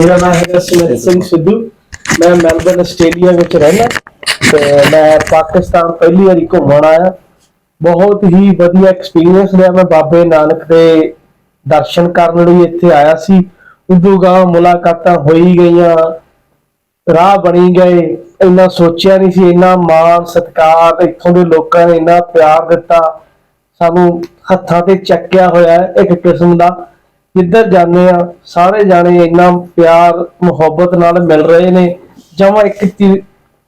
मेरा नाम है सुमित सिंह सिद्धू। मैं मैलबर्न आस्ट्रेलिया में रहना ते मैं पाकिस्तान पहली बारी घूमन आया। बहुत ही वधिया एक्सपीरियंस रहा। मैं बाबे नानक दे दर्शन करने लई इत्थे आया सी। उदों गांह मुलाकातां हो ही गईयां, राह बनी गए। इन्ना सोचिया नहीं सी, इन्ना मान सत्कार इत्थों दे लोकां ने इन्ना प्यार दिता सानू, हत्थां ते चक्किया होया एक किस्म दा। जिधर जाने सारे जाने इन्ना प्यार मुहब्बत नाल मिल रहे ने। जमा एक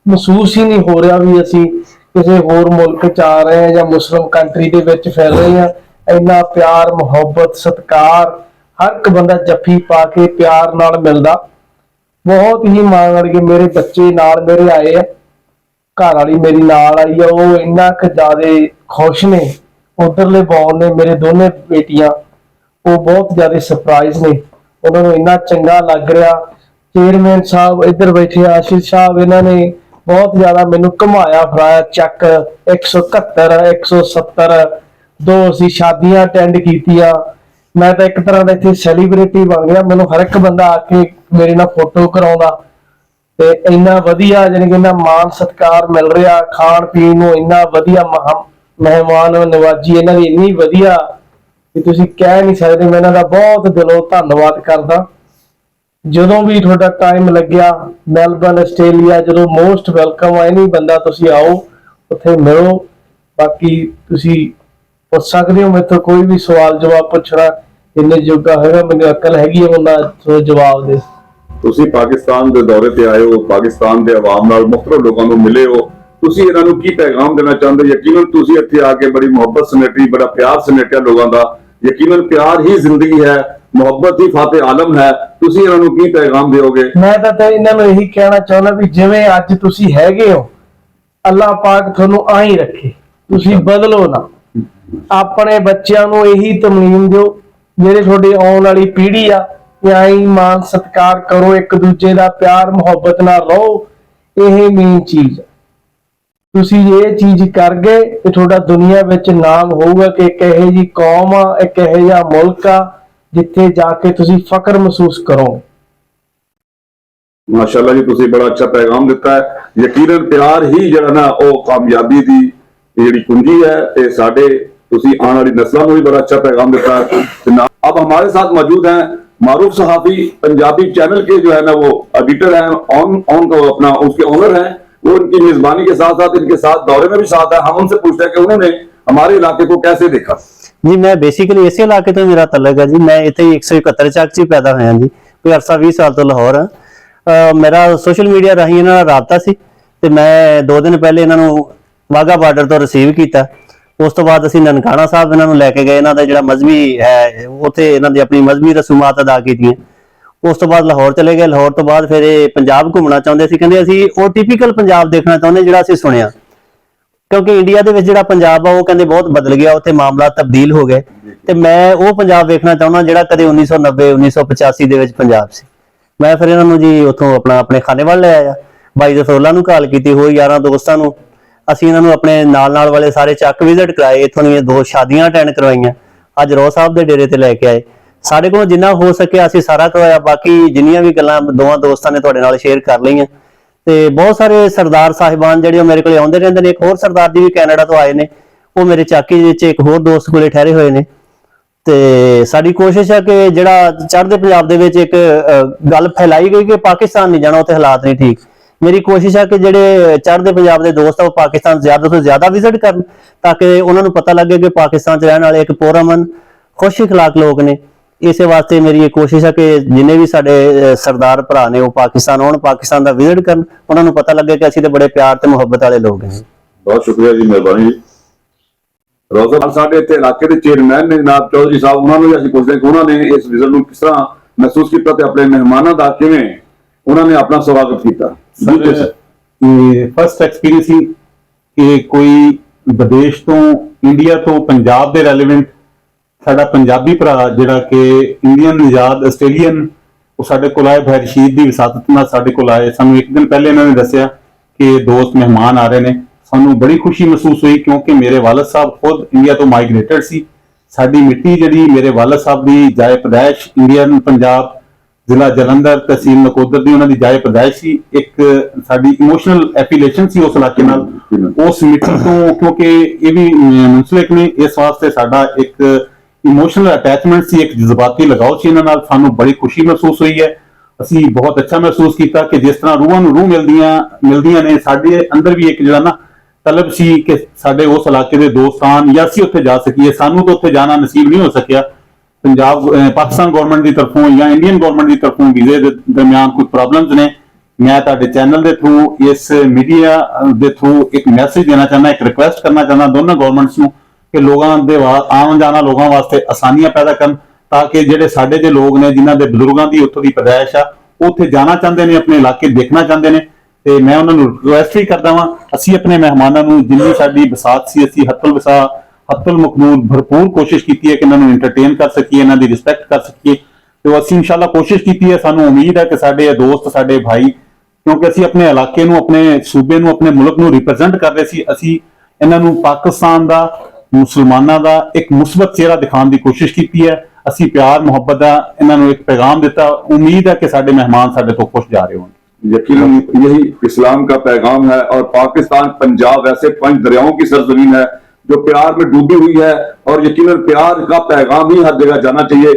महसूस ही नहीं हो रहा भी असी किसी होर मुल्क च आ रहे हैं या मुस्लिम कंट्री दे विच फिर रहे हैं। इन्ना प्यार मुहब्बत सत्कार, हर एक बंदा जफ्फी पा के प्यार नाल मिलदा। बहुत ही मान लगे मेरे बच्चे नाल मेरे आए है, घर वाली मेरी नाल आई है। वो इन्ना क ज्यादा खुश ने। उधरले बॉल ने मेरे दोने बेटियां, वो बहुत ज्यादा सरप्राइज ने। उन्होंने इन्ना चंगा लग रहा। चेयरमैन साहब इधर बैठे, आशीष साहब, इन्होंने बहुत ज्यादा मैनू घुमाया फिराया। चक 171 170 दो असी शादियां अटेंड कीतियां। मैं तो एक तरह का इत्थे सैलीब्रिटी बन गया। मैनू हर एक बंदा आके मेरे नाल फोटो कराउंदा ते इन्ना वधिया जानी कि इन्ना मान सत्कार मिल रहा। खाण पीण नूं इन्ना वधिया मेहमान नवाजी इन्हां दी इन्नी वधिया कि तुसीं कह नहीं सकते। मैं इन्हां दा बहुत दिलों धन्नवाद करदा। जदों भी तुहाडा टाइम लग्या मैलबर्न आस्ट्रेलिया, जदों मोस्ट वेलकम है। नहीं बंदा तुसीं आओ उत्थे मिलो। बाकी तुसीं पुछ सकदे हो मेरे कोई भी सवाल जवाब पुछना, इन्ने जोगा हैगा मैनूं अकल हैगी है बंदा जवाब दे। ਤੁਸੀਂ ਪਾਕਿਸਤਾਨ ਦੇ ਦੌਰੇ ਤੇ ਆਏ ਹੋ, ਪਾਕਿਸਤਾਨ ਦੇ ਆਵਾਮ ਨਾਲ ਮੁਖਤਲਿਫ ਲੋਕਾਂ ਨੂੰ ਮਿਲੇ ਹੋ, ਤੁਸੀਂ ਇਹਨਾਂ ਨੂੰ ਕੀ ਪੈਗਾਮ ਦੇਣਾ ਚਾਹੁੰਦੇ? ਯਕੀਨਨ ਤੁਸੀਂ ਇੱਥੇ ਆ ਕੇ ਬੜੀ ਮੁਹੱਬਤ ਸਮੇਟੀ, ਬੜਾ ਪਿਆਰ ਸਮੇਟਿਆ ਲੋਕਾਂ ਦਾ। ਯਕੀਨਨ ਪਿਆਰ ਹੀ ਜ਼ਿੰਦਗੀ ਹੈ, ਮੁਹੱਬਤ ਹੀ ਫਾਤੇ ਆਲਮ ਹੈ। ਤੁਸੀਂ ਇਹਨਾਂ ਨੂੰ ਕੀ ਪੈਗਾਮ ਦਿਓਗੇ? ਮੈਂ ਤਾਂ ਇਹਨਾਂ ਨੂੰ ਇਹੀ ਕਹਿਣਾ ਚਾਹੁੰਦਾ ਵੀ ਜਿਵੇਂ ਅੱਜ ਤੁਸੀਂ ਹੈਗੇ ਹੋ, ਅੱਲਾਹ ਪਾਕ ਤੁਹਾਨੂੰ ਆਹੀਂ ਰੱਖੇ, ਤੁਸੀਂ ਬਦਲੋ ਨਾ। ਆਪਣੇ ਬੱਚਿਆਂ ਨੂੰ ਇਹੀ ਤਮਲੀਮ ਦਿਓ, ਜਿਹੜੇ ਤੁਹਾਡੀ ਆਉਣ ਵਾਲੀ ਪੀੜ੍ਹੀ ਆ, ਆਈ मान सत्कार करो, एक दूजे का प्यार मुहब्बत नाल रहो। यह मेन चीज तुसी ये चीज कर गए तो थोड़ा दुनिया विच नाम होगा कि एक इहो जी कौम आ, एक इहो जिहा मुल्क आ जिथे जाके तुसी फख्र महसूस करो। माशाअल्लाह जी, तुसी बड़ा अच्छा पैगाम दिता है। यकीनन प्यार ही जिहड़ा ना वो कामयाबी दी जिहड़ी कुंजी है। ते साडे तुसी आने वाली नस्लों को भी बड़ा अच्छा पैगाम दिता है। अब हमारे साथ मौजूद हैं मारूफ सहाफी, पंजाबी चैनल के जो है ना वो एडिटर हैं, ऑन को अपना उसके ओनर हैं। वो इनकी मेजबानी के साथ साथ इनके साथ दौरे में भी साथ है। हम उनसे पूछते हैं कि उन्होंने हमारे इलाके को कैसे देखा। जी मैं बेसिकली इस इलाके तो मेरा तलक है जी। मैं इतने 171 ਚੱਕ 'ਚ पैदा होया जी, कोई अरसा 20 साल तो लाहौर है। मेरा सोशल मीडिया राही इन्हां नाल राबता सी ते मैं 2 दिन पहले इन्हां नूं वाघा बार्डर तो रिसीव किया। उस तो बाद असीं ननकाना साहब इन्हां नूं लैके गए, इन्हां दा जिहड़ा मजहबी है उत्थे इन्हां दी अपनी मजहबी रसूमात अदा कीतियां। उस तो बाद लाहौर चले गए। लाहौर तो बाद फिर पंजाब घूमना चाहुंदे सी, कहंदे असीं वो टिपिकल पंजाब देखना चाहुंदे जिहड़ा असीं सुणिया, क्योंकि इंडिया दे विच जिहड़ा पंजाब आ वो कहंदे बहुत बदल गया, उत्थे मामला तब्दील हो गए। ते मैं वो पंजाब देखना चाहुंदा जिहड़ा कदे 1990 1985 दे विच पंजाब सी। मैं फिर इन्हां नूं जी उत्थों अपने खानेवाल ले आया, भाई जफरोला नूं कॉल कीती, होर यारां दोस्तां नूं ਅਸੀਂ ਇਹਨਾਂ ਨੂੰ ਆਪਣੇ ਨਾਲ ਵਾਲੇ ਸਾਰੇ ਚੱਕ ਵਿਜ਼ਿਟ ਕਰਾਏ। ਇੱਥੋਂ ਦੀਆਂ 2 ਸ਼ਾਦੀਆਂ ਅਟੈਂਡ ਕਰਵਾਈਆਂ। ਅੱਜ ਰੋਹ ਸਾਹਿਬ ਦੇ ਡੇਰੇ ਤੇ ਲੈ ਕੇ ਆਏ। ਸਾਡੇ ਕੋਲੋਂ ਜਿੰਨਾ ਹੋ ਸਕਿਆ ਅਸੀਂ ਸਾਰਾ ਕਰਵਾਇਆ। ਬਾਕੀ ਜਿੰਨੀਆਂ ਵੀ ਗੱਲਾਂ ਦੋਵਾਂ ਦੋਸਤਾਂ ਨੇ ਤੁਹਾਡੇ ਨਾਲ ਸ਼ੇਅਰ ਕਰ ਲਈਆਂ। ਤੇ ਬਹੁਤ ਸਾਰੇ ਸਰਦਾਰ ਸਾਹਿਬਾਨ ਜਿਹੜੇ ਉਹ ਮੇਰੇ ਕੋਲੇ ਆਉਂਦੇ ਰਹਿੰਦੇ ਨੇ। ਇੱਕ ਹੋਰ ਸਰਦਾਰ ਜੀ ਵੀ ਕੈਨੇਡਾ ਤੋਂ ਆਏ ਨੇ, ਉਹ ਮੇਰੇ ਚਾਕੀ ਵਿੱਚ ਇੱਕ ਹੋਰ ਦੋਸਤ ਕੋਲੇ ਠਹਿਰੇ ਹੋਏ ਨੇ। ਤੇ ਸਾਡੀ ਕੋਸ਼ਿਸ਼ ਹੈ ਕਿ ਜਿਹੜਾ ਚੜ੍ਹਦੇ ਪੰਜਾਬ ਦੇ ਵਿੱਚ ਇੱਕ ਗੱਲ ਫੈਲਾਈ ਗਈ ਕਿ ਪਾਕਿਸਤਾਨ ਨਹੀਂ ਜਾਣਾ, ਉੱਥੇ ਹਾਲਾਤ ਨਹੀਂ ਠੀਕ। मेरी कोशिश है कि ਜਿਹੜੇ ਚੜ੍ਹਦੇ ਪੰਜਾਬ ਦੇ ਦੋਸਤ ਆ ਉਹ ਪਾਕਿਸਤਾਨ ਜ਼ਿਆਦਾ ਤੋਂ ਜ਼ਿਆਦਾ ਵਿਜ਼ਿਟ ਕਰਨ, ਤਾਂ ਕਿ ਉਹਨਾਂ ਨੂੰ ਪਤਾ ਲੱਗੇ ਕਿ ਪਾਕਿਸਤਾਨ 'ਚ ਰਹਿਣ ਵਾਲੇ ਇੱਕ ਪੁਰਅਮਨ ਖੁਸ਼ ਇਖਲਾਕ ਲੋਕ ਨੇ। ਇਸੇ ਵਾਸਤੇ ਮੇਰੀ ਇਹ ਕੋਸ਼ਿਸ਼ ਹੈ ਕਿ ਜਿੰਨੇ ਵੀ ਸਾਡੇ ਸਰਦਾਰ ਭਰਾ ਨੇ ਉਹ ਪਾਕਿਸਤਾਨ ਆਉਣ, ਪਾਕਿਸਤਾਨ ਦਾ ਵਿਜ਼ਿਟ ਕਰਨ, ਉਹਨਾਂ ਨੂੰ ਪਤਾ ਲੱਗੇ ਕਿ ਅਸੀਂ ਤਾਂ ਬੜੇ ਪਿਆਰ ਤੇ ਮੁਹੱਬਤ ਵਾਲੇ ਲੋਕ ਹਾਂ। ਬਹੁਤ ਸ਼ੁਕਰੀਆ ਜੀ, ਮਿਹਰਬਾਨੀ ਜੀ। ਰੋਜ਼ਾ ਸਾਡੇ ਇੱਥੇ ਇਲਾਕੇ ਦੇ ਚੇਅਰਮੈਨ ਨੇ ਜਨਾਬ ਚੌਧਰੀ ਸਾਹਿਬ, ਉਹਨਾਂ ਨੂੰ ਵੀ ਅਸੀਂ ਪੁੱਛਦੇ ਕਿ ਉਹਨਾਂ ਨੇ ਇਸ ਵਿਜ਼ਿਟ ਨੂੰ ਕਿਸ ਤਰ੍ਹਾਂ ਮਹਿਸੂਸ ਕੀਤਾ ਤੇ ਆਪਣੇ ਮਹਿਮਾਨਾਂ ਦਾ ਕਿਵੇਂ ਉਹਨਾਂ ਨੇ ਆਪਣਾ ਸਵਾਗਤ ਕੀਤਾ। फस्ट एक्सपीरियंस ही कि कोई विदेश तो इंडिया तो पंजाब दे रेलिवेंट साडा पंजाबी भरा जिहड़ा कि इंडियन निजाद आस्ट्रेलियन वो साडे कोल आए, भाई रशीद दी विसातत नाल साडे कोल आए। सानू एक दिन पहले इन्होंने दस्सिया कि दोस्त मेहमान आ रहे ने। सानू बड़ी खुशी महसूस हुई क्योंकि मेरे वालद साहब खुद इंडिया तो माइग्रेटेड सी। साडी मिट्टी जिहड़ी मेरे वालद साहब दी जाए पैदाइश इंडियन पंजाब ਜ਼ਿਲ੍ਹਾ ਜਲੰਧਰ, ਤਹਿਸੀਲ ਨਕੋਦਰ ਦੀ ਉਹਨਾਂ ਦੀ ਜਾਏ ਪੈਦਾਇਸ਼ ਸੀ। ਇੱਕ ਸਾਡੀ ਇਮੋਸ਼ਨਲ ਐਫੀਲੀਏਸ਼ਨ ਸੀ ਉਸ ਇਲਾਕੇ ਨਾਲ। ਉਸ ਮਿੱਟੀ ਤੋਂ, ਕਿਉਂਕਿ ਇਹ ਵੀ ਮੁੰਸਲਿਕ ਨੇ, ਇਸ ਵਾਸਤੇ ਸਾਡਾ ਇੱਕ ਇਮੋਸ਼ਨਲ ਅਟੈਚਮੈਂਟ ਸੀ, ਇੱਕ ਜਜ਼ਬਾਤੀ ਲਗਾਓ ਸੀ ਇਹਨਾਂ ਨਾਲ। ਸਾਨੂੰ ਬੜੀ ਖੁਸ਼ੀ ਮਹਿਸੂਸ ਹੋਈ ਹੈ। ਅਸੀਂ ਬਹੁਤ ਅੱਛਾ ਮਹਿਸੂਸ ਕੀਤਾ ਕਿ ਜਿਸ ਤਰ੍ਹਾਂ ਰੂਹਾਂ ਨੂੰ ਰੂਹ ਮਿਲਦੀਆਂ ਨੇ, ਸਾਡੇ ਅੰਦਰ ਵੀ ਇੱਕ ਜਿਹੜਾ ਨਾ ਤਲਬ ਸੀ ਕਿ ਸਾਡੇ ਉਸ ਇਲਾਕੇ ਦੇ ਦੋਸਤ ਆਉਣ ਜਾਂ ਅਸੀਂ ਉੱਥੇ ਜਾ ਸਕੀਏ। ਸਾਨੂੰ ਤਾਂ ਉੱਥੇ ਜਾਣਾ ਨਸੀਬ ਨਹੀਂ ਹੋ ਸਕਿਆ। ਪਾਕਿਸਤਾਨ ਗਵਰਨਮੈਂਟ ਦੀ ਤਰਫੋਂ ਜਾਂ ਇੰਡੀਅਨ ਗਵਰਨਮੈਂਟ ਦੀ ਤਰਫੋਂ ਵੀਜ਼ੇ ਦੇ ਦਰਮਿਆਨ ਕੋਈ ਪ੍ਰੋਬਲਮਸ ਨੇ। ਮੈਂ ਤੁਹਾਡੇ ਚੈਨਲ ਦੇ ਥਰੂ, ਇਸ ਮੀਡੀਆ ਦੇ ਥਰੂ ਇੱਕ ਮੈਸੇਜ ਦੇਣਾ ਚਾਹੁੰਦਾ, ਇੱਕ ਰਿਕੁਐਸਟ ਕਰਨਾ ਚਾਹੁੰਦਾ ਦੋਨਾਂ ਗਵਰਨਮੈਂਟਸ ਨੂੰ ਕਿ ਲੋਕਾਂ ਦੇ ਆਉਣ ਜਾਣਾ ਲੋਕਾਂ ਵਾਸਤੇ ਆਸਾਨੀਆਂ ਪੈਦਾ ਕਰਨ, ਤਾਂ ਕਿ ਜਿਹੜੇ ਸਾਡੇ ਦੇ ਲੋਕ ਨੇ ਜਿਨ੍ਹਾਂ ਦੇ ਬਜ਼ੁਰਗਾਂ ਦੀ ਉੱਥੋਂ ਦੀ ਪੈਦਾਇਸ਼ ਆ, ਉਹ ਉੱਥੇ ਜਾਣਾ ਚਾਹੁੰਦੇ ਨੇ, ਆਪਣੇ ਇਲਾਕੇ ਦੇਖਣਾ ਚਾਹੁੰਦੇ ਨੇ। ਤੇ ਮੈਂ ਉਹਨਾਂ ਨੂੰ ਰਿਕੁਐਸਟ ਵੀ ਕਰਦਾ ਵਾਂ, ਅਸੀਂ ਆਪਣੇ ਮਹਿਮਾਨਾਂ ਨੂੰ ਜਿੰਨੀ ਸਾਡੀ ਬਸਾਤ ਸੀ, ਅਸੀਂ ਹੱਤਲ ਮਕਬੂਲ ਭਰਪੂਰ ਕੋਸ਼ਿਸ਼ ਕੀਤੀ ਹੈ ਕਿ ਇਹਨਾਂ ਨੂੰ ਐਂਟਰਟੇਨ ਕਰ ਸਕੀਏ, ਇਹਨਾਂ ਦੀ ਰਿਸਪੈਕਟ ਕਰ ਸਕੀਏ। ਤੇ ਅਸੀਂ ਇਨਸ਼ਾਅੱਲਾ ਕੋਸ਼ਿਸ਼ ਕੀਤੀ ਹੈ। ਸਾਨੂੰ ਉਮੀਦ ਹੈ ਕਿ ਸਾਡੇ ਦੋਸਤ, ਸਾਡੇ ਭਾਈ, ਕਿਉਂਕਿ ਅਸੀਂ ਆਪਣੇ ਇਲਾਕੇ ਨੂੰ, ਆਪਣੇ ਸੂਬੇ ਨੂੰ, ਆਪਣੇ ਮੁਲਕ ਨੂੰ ਰਿਪਰੈਜ਼ੈਂਟ ਕਰ ਰਹੇ ਸੀ, ਅਸੀਂ ਇਹਨਾਂ ਨੂੰ ਪਾਕਿਸਤਾਨ ਦਾ, ਮੁਸਲਮਾਨਾਂ ਦਾ ਇੱਕ ਮੁਸਬਤ ਚਿਹਰਾ ਦਿਖਾਉਣ ਦੀ ਕੋਸ਼ਿਸ਼ ਕੀਤੀ ਹੈ। ਅਸੀਂ ਪਿਆਰ ਮੁਹੱਬਤ ਦਾ ਇਹਨਾਂ ਨੂੰ ਇੱਕ ਪੈगाम ਦਿੱਤਾ। उम्मीद है कि साडे मेहमान साडे तो खुश जा रहे होंगे। यकीनन यही इस्लाम का पैगाम है। और पाकिस्तान, पंजाब ऐसे 5 दरियाओं की सरजमीन है जो प्यार में डूबी हुई है, और यकीनन प्यार का पैगाम ही हर जगह जाना चाहिए।